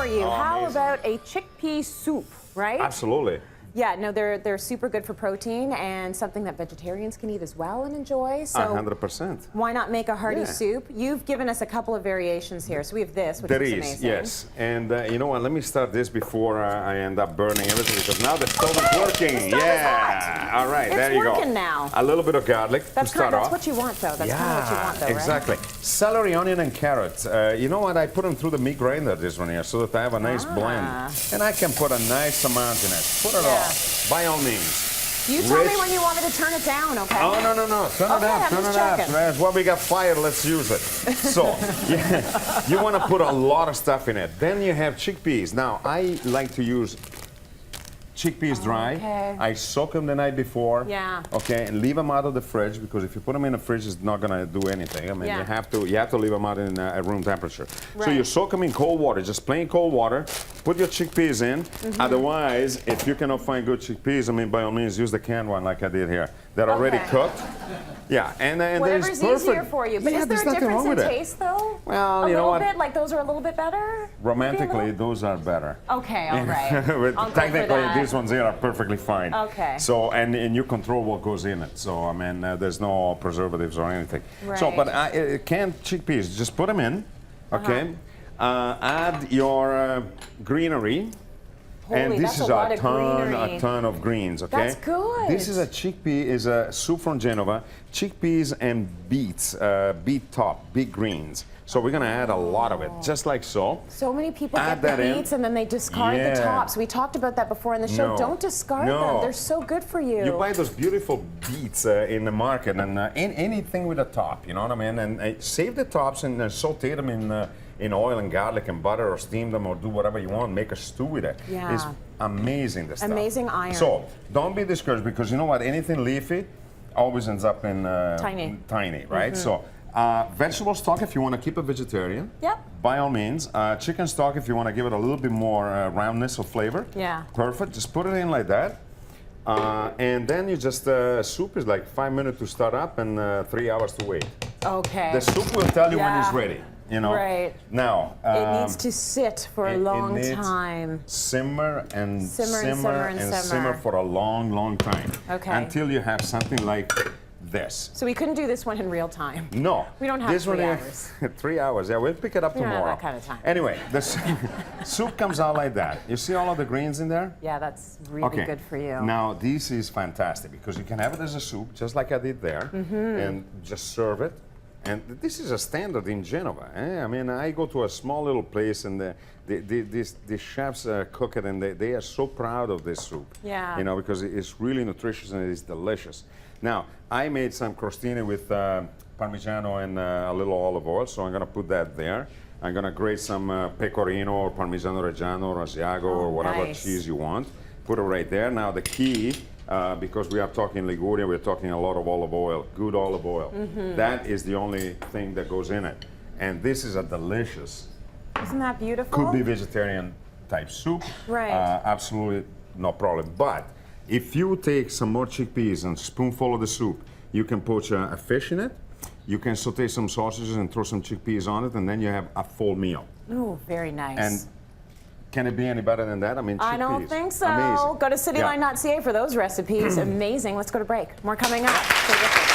you. Oh, How amazing. about a chickpea soup, right? Absolutely. Yeah, no, they're super good for protein and something that vegetarians can eat as well and enjoy. So 100%. why not make a hearty Yeah. soup? You've given us a couple of variations here. So we have this, which There is is, amazing. yes. And you know what? Let me start this before I end up burning everything because now the stove is working. The stove is Yeah. hot. All right, It's there you go. working now. A little bit of garlic That's to start correct. off. That's what you want, though. That's kind of what you want, though, right? exactly. Celery, onion, and carrots. You know what? I put them through the meat grinder, this one here, so that I have a nice blend. And I can put a nice amount in it. Put it all, by all means. You tell me when you want me to turn it down, okay? Oh, no. Turn it up, turn it up. That's what we got fire, let's use it. So, you want to put a lot of stuff in it. Then you have chickpeas. Now, I like to use chickpeas dry. Okay. I soak them the night before. Yeah. Okay, and leave them out of the fridge because if you put them in the fridge, it's not going to do anything. I mean, you have to leave them out in at room temperature. Right. So you soak them in cold water, just plain cold water. Put your chickpeas in. Otherwise, if you cannot find good chickpeas, I mean, by all means, use the canned one like I did here. They're already cooked. Yeah, and whatever's easier for you. But is there a difference in taste, though? Well, you know what? A little bit, like those are a little bit better? Romantically, those are better. Okay, all right. But technically, these ones here are perfectly fine. Okay. So, and you control what goes in it. So, I mean, there's no preservatives or anything. Right. So, but canned chickpeas, just put them in, okay? Add your greenery. Holy, and this that's is a ton of greens, okay? That's good. This is a chickpea, is a soup from Genova. Chickpeas and beets, beet top, big greens. So we're gonna add a lot of it, just like so. So many people Add get the that in. beets and then they discard the tops. We talked about that before in the show. No. Don't discard No. them. They're so good for you. You buy those beautiful beets in the market and anything with a top, you know what I mean? And save the tops and saute them in oil and garlic and butter or steam them or do whatever you want. Make a stew with it. Yeah. It's amazing, this stuff. Amazing iron. So don't be discouraged because you know what? Anything leafy always ends up in tiny, right? So vegetable stock if you want to keep it vegetarian. Yep. By all means. Chicken stock if you want to give it a little bit more roundness or flavor. Yeah. Perfect. Just put it in like that. And then you just, soup is like 5 minutes to start up and 3 hours to wait. Okay. The soup will tell you when it's ready, you know. Right. Now. It needs to sit for a long time. Simmer and simmer simmer for a long, long time. Okay. Until you have something like this. So we couldn't do this one in real time. No. We don't have this 3 one hours. 3 hours, yeah, we'll pick it up We don't tomorrow. have that kind of time. Anyway, the soup comes out like that. You see all of the greens in there? Yeah, that's really good for you. Now, this is fantastic because you can have it as a soup, just like I did there, and just serve it. And this is a standard in Genova. I mean, I go to a small little place and the chefs cook it and they are so proud of this soup. Yeah. You know, because it's really nutritious and it's delicious. Now, I made some crostini with Parmigiano and a little olive oil, so I'm gonna put that there. I'm gonna grate some pecorino or Parmigiano Reggiano or Asiago or whatever cheese you want. Put it right there. Now the key, because we are talking Liguria, we're talking a lot of olive oil, good olive oil. That is the only thing that goes in it. And this is a delicious, Isn't that beautiful? could be vegetarian type soup. Right. Absolutely no problem. But if you take some more chickpeas and a spoonful of the soup, you can poach a fish in it. You can saute some sausages and throw some chickpeas on it, and then you have a full meal. Ooh, very nice. And can it be any better than that? I mean, chickpeas. I don't think so. Amazing. Go to cityline.ca for those recipes. Amazing. Let's go to break. More coming up. Stay with us.